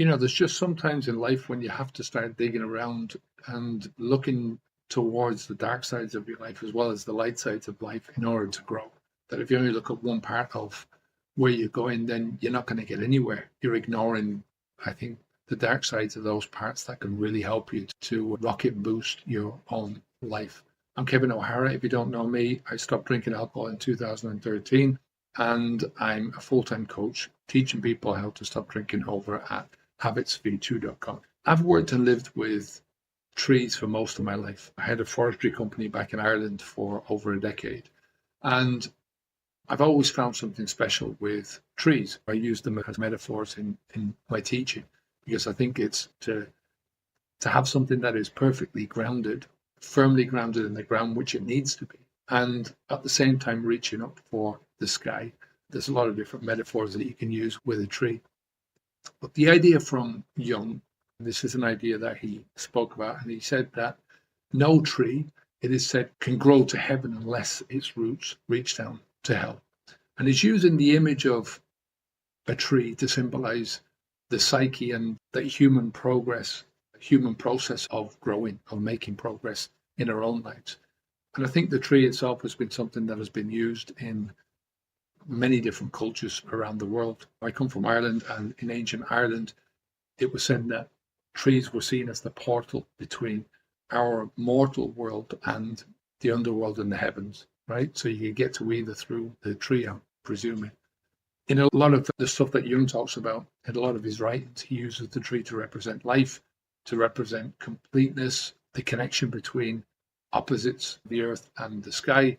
There's just sometimes in life when you have to start digging around and looking towards the dark sides of your life as well as the light sides of life in order to grow. That if you only look at one part of where you're going, then you're not going to get anywhere. You're ignoring, I think, the dark sides of those parts that can really help you to rocket boost your own life. I'm Kevin O'Hara. If you don't know me, I stopped drinking alcohol in 2013, and I'm a full-time coach teaching people how to stop drinking over at habitsv2.com. I've worked and lived with trees for most of my life. I had a forestry company back in Ireland for over a decade, and I've always found something special with trees. I use them as metaphors in my teaching because I think it's to have something that is perfectly grounded, firmly grounded in the ground, which it needs to be, and at the same time reaching up for the sky. There's a lot of different metaphors that you can use with a tree. But the idea from Jung, this is an idea that he spoke about, and he said that no tree, it is said, can grow to heaven unless its roots reach down to hell. And he's using the image of a tree to symbolize the psyche and the human progress, human process of growing, of making progress in our own lives. And I think the tree itself has been something that has been used in many different cultures around the world. I come from Ireland, and in ancient Ireland, it was said that trees were seen as the portal between our mortal world and the underworld and the heavens, right? So you could get to either through the tree, I'm presuming. In a lot of the stuff that Jung talks about, in a lot of his writings, he uses the tree to represent life, to represent completeness, the connection between opposites, the earth and the sky,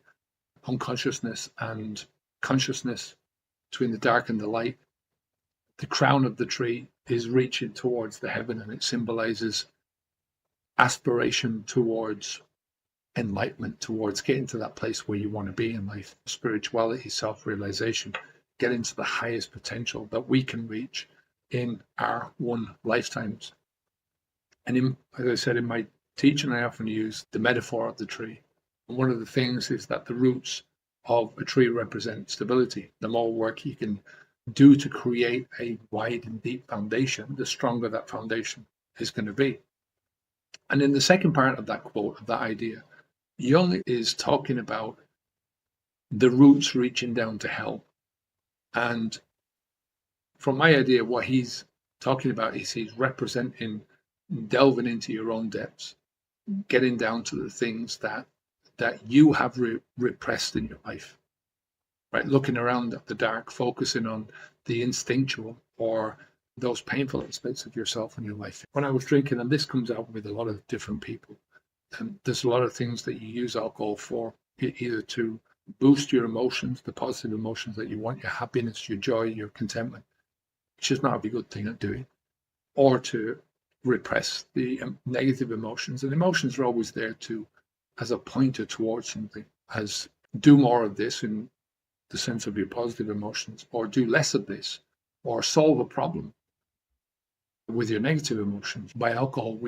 unconsciousness and consciousness, between the dark and the light. The crown of the tree is reaching towards the heaven, and it symbolizes aspiration towards enlightenment, towards getting to that place where you want to be in life. Spirituality, self-realization, getting to the highest potential that we can reach in our one lifetimes. And as I said, in my teaching, I often use the metaphor of the tree. And one of the things is that the roots of a tree represent stability. The more work you can do to create a wide and deep foundation, the stronger that foundation is going to be. And in the second part of that quote, of that idea, Jung is talking about the roots reaching down to hell. And from my idea, what he's talking about is he's representing delving into your own depths, getting down to the things that you have repressed in your life, right? Looking around at the dark, focusing on the instinctual or those painful aspects of yourself and your life. When I was drinking, and this comes out with a lot of different people, and there's a lot of things that you use alcohol for, either to boost your emotions, the positive emotions that you want, your happiness, your joy, your contentment, which is not a good thing at doing, or to repress the negative emotions. And emotions are always there as a pointer towards something, as do more of this in the sense of your positive emotions, or do less of this, or solve a problem with your negative emotions. By alcohol,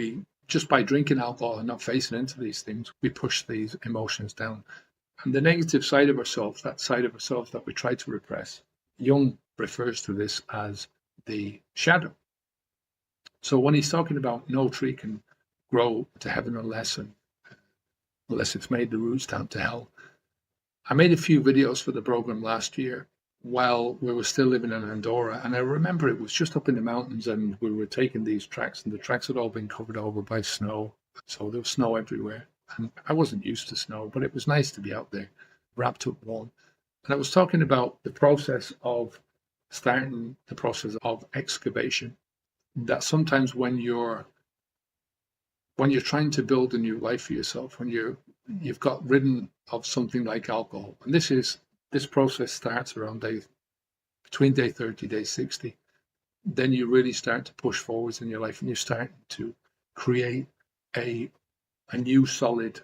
just by drinking alcohol and not facing into these things, we push these emotions down. And the negative side of ourselves, that side of ourselves that we try to repress, Jung refers to this as the shadow. So when he's talking about no tree can grow to heaven unless it's made the roots down to hell, I made a few videos for the program last year while we were still living in Andorra, and I remember it was just up in the mountains, and we were taking these tracks, and the tracks had all been covered over by snow, so there was snow everywhere. And I wasn't used to snow, but it was nice to be out there, wrapped up warm. And I was talking about the process of starting the process of excavation. That sometimes when you're trying to build a new life for yourself, when you've got ridden of something like alcohol, and this process starts around between day 30, day 60, then you really start to push forwards in your life, and you start to create a new solid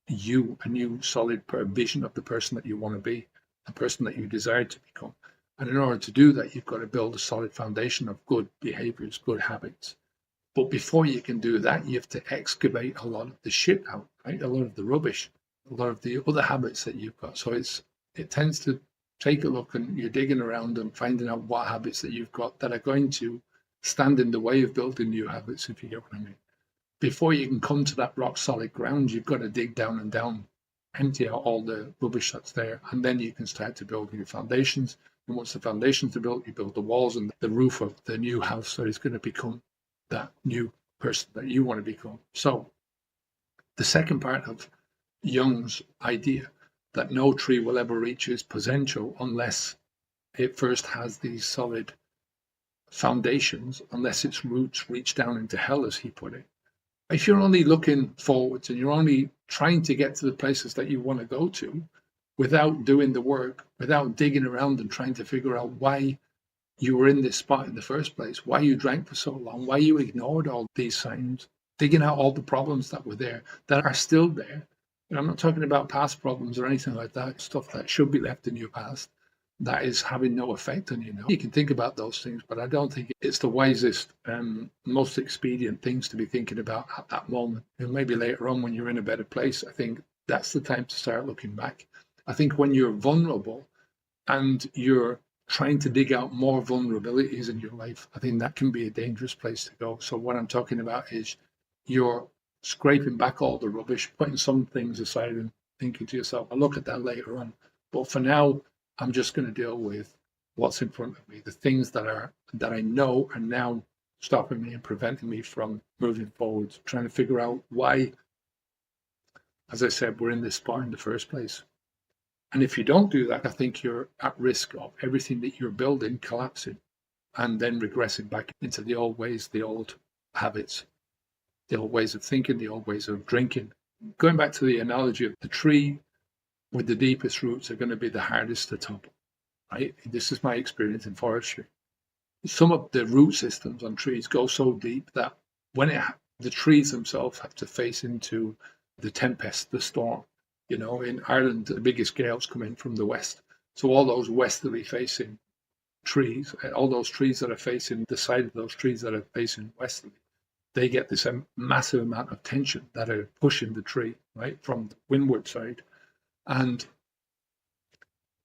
you, a new solid vision of the person that you want to be, the person that you desire to become. And in order to do that, you've got to build a solid foundation of good behaviors, good habits. But before you can do that, you have to excavate a lot of the shit out, right? A lot of the rubbish, a lot of the other habits that you've got. So it tends to take a look and you're digging around and finding out what habits that you've got that are going to stand in the way of building new habits, if you get what I mean. Before you can come to that rock solid ground, you've got to dig down and down, empty out all the rubbish that's there, and then you can start to build your foundations. And once the foundations are built, you build the walls and the roof of the new house that is going to become that new person that you want to become. So the second part of Jung's idea that no tree will ever reach its potential unless it first has these solid foundations, unless its roots reach down into hell, as he put it. If you're only looking forwards and you're only trying to get to the places that you want to go to without doing the work, without digging around and trying to figure out why you were in this spot in the first place, why you drank for so long, why you ignored all these signs, digging out all the problems that were there, that are still there. And I'm not talking about past problems or anything like that, stuff that should be left in your past that is having no effect on you now. You can think about those things, but I don't think it's the wisest and most expedient things to be thinking about at that moment. And maybe later on when you're in a better place, I think that's the time to start looking back. I think when you're vulnerable and you're trying to dig out more vulnerabilities in your life, I think that can be a dangerous place to go. So what I'm talking about is you're scraping back all the rubbish, putting some things aside and thinking to yourself, I'll look at that later on. But for now, I'm just going to deal with what's in front of me, the things that I know are now stopping me and preventing me from moving forward, trying to figure out why, as I said, we're in this spot in the first place. And if you don't do that, I think you're at risk of everything that you're building collapsing and then regressing back into the old ways, the old habits, the old ways of thinking, the old ways of drinking. Going back to the analogy of the tree with the deepest roots are going to be the hardest to topple, right? This is my experience in forestry. Some of the root systems on trees go so deep that when the trees themselves have to face into the tempest, the storm. You know, in Ireland, the biggest gales come in from the west. So all those westerly facing trees, all those trees that are facing the side of those trees that are facing westerly, they get this massive amount of tension that are pushing the tree, right, from the windward side. And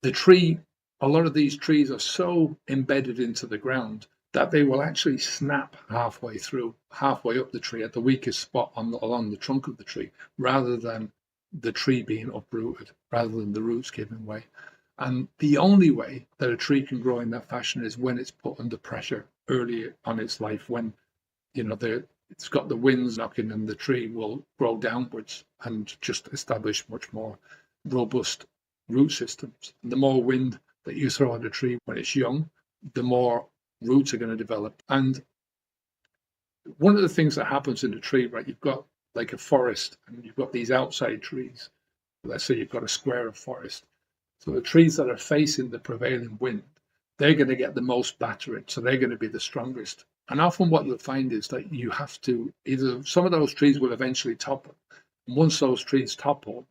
the tree, a lot of these trees are so embedded into the ground that they will actually snap halfway up the tree at the weakest spot along the trunk of the tree, rather than the tree being uprooted, rather than the roots giving way. And the only way that a tree can grow in that fashion is when it's put under pressure early on its life, when, you know, it's got the winds knocking, and the tree will grow downwards and just establish much more robust root systems. And the more wind that you throw at a tree when it's young, the more roots are going to develop. And one of the things that happens in a tree, right, you've got like a forest and you've got these outside trees. Let's say you've got a square of forest. So the trees that are facing the prevailing wind, they're going to get the most battering. So they're going to be the strongest. And often what you'll find is that you have to either, some of those trees will eventually topple. And once those trees topple,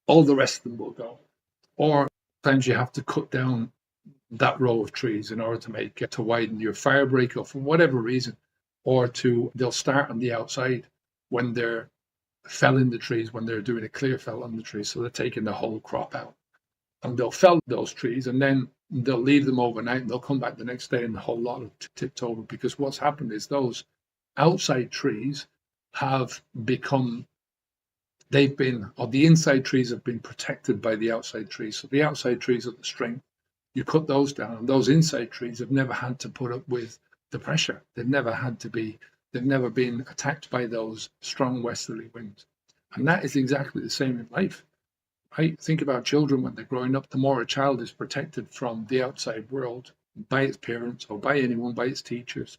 all the rest of them will go. Or sometimes you have to cut down that row of trees in order to widen your fire break, or for whatever reason, or they'll start on the outside when they're felling the trees, when they're doing a clear fell on the trees. So they're taking the whole crop out, and they'll fell those trees, and then they'll leave them overnight, and they'll come back the next day and the whole lot have tipped over, because what's happened is those outside trees have become, the inside trees have been protected by the outside trees. So the outside trees are the strength. You cut those down, and those inside trees have never had to put up with the pressure. They've never been attacked by those strong westerly winds. And that is exactly the same in life. Right? Think about children when they're growing up. The more a child is protected from the outside world by its parents or by anyone, by its teachers,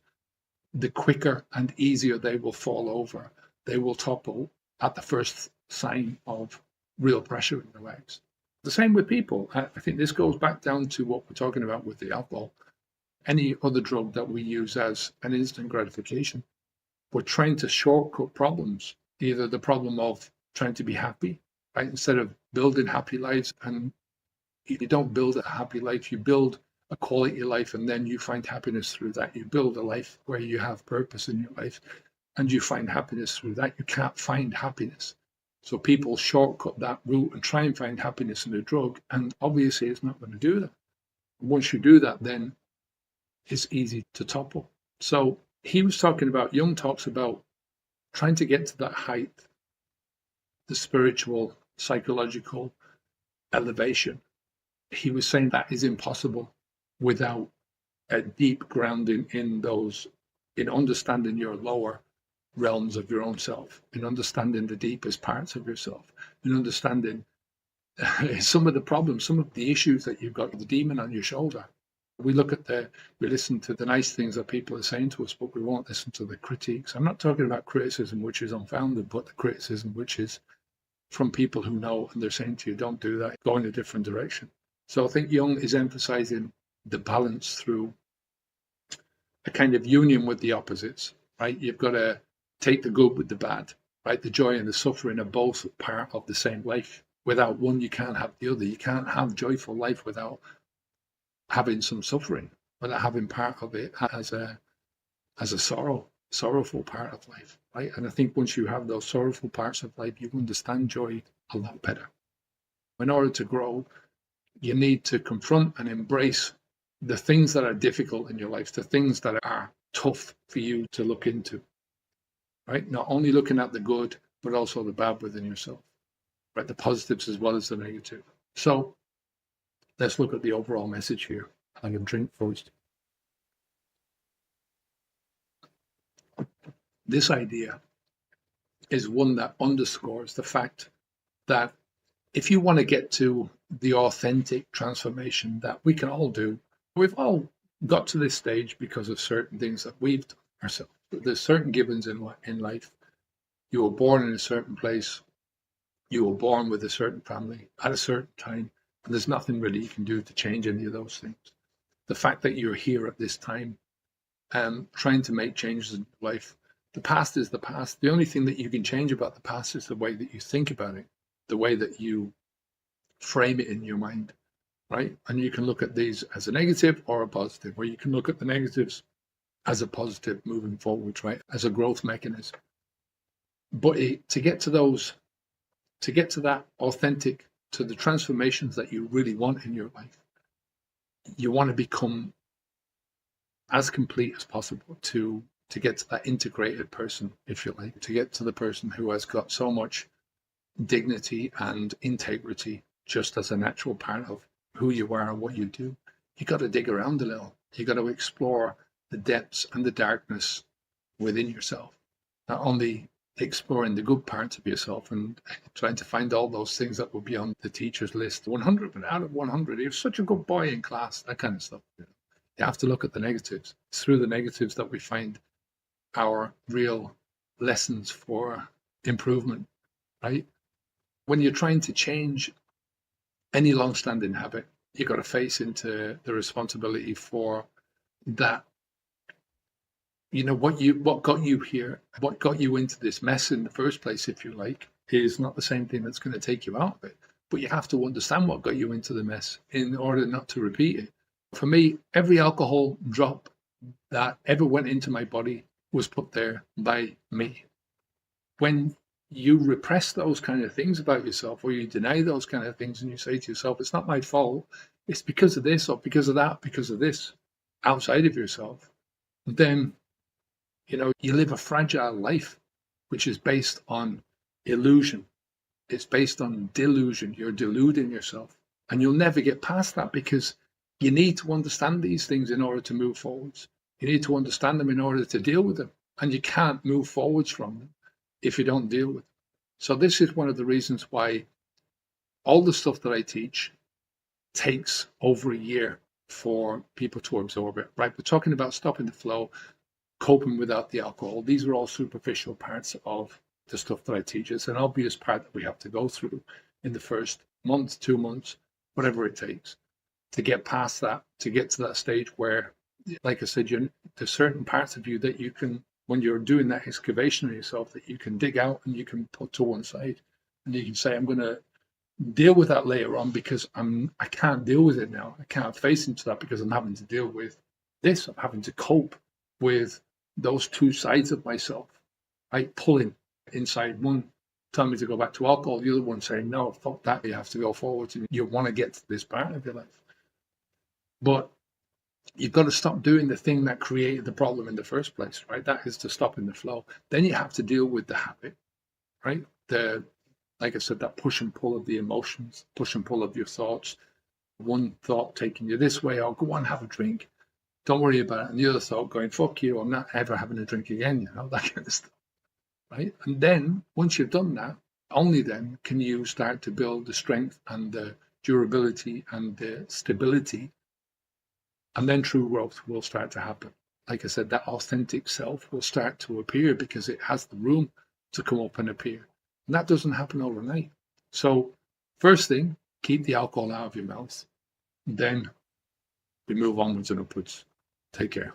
the quicker and easier they will fall over. They will topple at the first sign of real pressure in their lives. The same with people. I think this goes back down to what we're talking about with the alcohol. Any other drug that we use as an instant gratification. We're trying to shortcut problems, either the problem of trying to be happy, right? Instead of building happy lives. And you don't build a happy life, you build a quality life, and then you find happiness through that. You build a life where you have purpose in your life, and you find happiness through that. You can't find happiness So people shortcut that route and try and find happiness in a drug, and obviously it's not going to do that. Once you do that, then it's easy to topple. So he was talking about, Jung talks about trying to get to that height, the spiritual, psychological elevation. He was saying that is impossible without a deep grounding in those, in understanding your lower realms of your own self, in understanding the deepest parts of yourself, in understanding some of the problems, some of the issues that you've got, the demon on your shoulder. We listen to the nice things that people are saying to us, but we won't listen to the critiques. I'm not talking about criticism which is unfounded, but the criticism which is from people who know, and they're saying to you, don't do that, go in a different direction. So I think Jung is emphasizing the balance through a kind of union with the opposites, right? You've got to take the good with the bad, right? The joy and the suffering are both part of the same life. Without one, you can't have the other. You can't have joyful life without having some suffering, without having part of it as a sorrowful part of life, right? And I think once you have those sorrowful parts of life, you understand joy a lot better. In order to grow, you need to confront and embrace the things that are difficult in your life, the things that are tough for you to look into, right? Not only looking at the good, but also the bad within yourself, right? The positives as well as the negative. So let's look at the overall message here. I'm going to drink first. This idea is one that underscores the fact that if you want to get to the authentic transformation that we can all do, we've all got to this stage because of certain things that we've done ourselves. There's certain givens in life. You were born in a certain place. You were born with a certain family at a certain time. And there's nothing really you can do to change any of those things. The fact that you're here at this time, trying to make changes in life, the past is the past. The only thing that you can change about the past is the way that you think about it, the way that you frame it in your mind, right? And you can look at these as a negative or a positive, or you can look at the negatives as a positive moving forward, right? As a growth mechanism. But to get to that authentic, to the transformations that you really want in your life, you want to become as complete as possible to get to that integrated person, if you like, to get to the person who has got so much dignity and integrity just as a natural part of who you are and what you do. You got to dig around a little. You got to explore the depths and the darkness within yourself. Not only exploring the good parts of yourself and trying to find all those things that will be on the teacher's list. 100 out of 100. You're such a good boy in class, that kind of stuff. You have to look at the negatives. It's through the negatives that we find our real lessons for improvement, right? When you're trying to change any long-standing habit, you've got to face into the responsibility for that. You know, what got you here, what got you into this mess in the first place, if you like, is not the same thing that's going to take you out of it. But you have to understand what got you into the mess in order not to repeat it. For me, every alcohol drop that ever went into my body was put there by me. When you repress those kind of things about yourself, or you deny those kind of things, and you say to yourself, it's not my fault, it's because of this, or because of that, because of this, outside of yourself, then you live a fragile life, which is based on illusion. It's based on delusion. You're deluding yourself. And you'll never get past that because you need to understand these things in order to move forwards. You need to understand them in order to deal with them. And you can't move forwards from them if you don't deal with them. So this is one of the reasons why all the stuff that I teach takes over a year for people to absorb it, right? We're talking about stopping the flow, coping without the alcohol. These are all superficial parts of the stuff that I teach. It's an obvious part that we have to go through in the first month, 2 months, whatever it takes to get past that, to get to that stage where, like I said, there's certain parts of you that you can, when you're doing that excavation of yourself, that you can dig out and you can put to one side. And you can say, I'm going to deal with that later on because I can't deal with it now. I can't face into that because I'm having to deal with this. I'm having to cope with those two sides of myself, right? Pulling inside one telling me to go back to alcohol. The other one saying, no, fuck that, you have to go forward and you want to get to this part of your life. But you've got to stop doing the thing that created the problem in the first place, right? That is to stop in the flow. Then you have to deal with the habit, right? Like I said, that push and pull of the emotions, push and pull of your thoughts. One thought taking you this way, oh, go on, have a drink. Don't worry about it. And the other thought going, fuck you, I'm not ever having a drink again, that kind of stuff, right? And then once you've done that, only then can you start to build the strength and the durability and the stability. And then true growth will start to happen. Like I said, that authentic self will start to appear because it has the room to come up and appear. And that doesn't happen overnight. So first thing, keep the alcohol out of your mouth. Then we move onwards and upwards. Take care.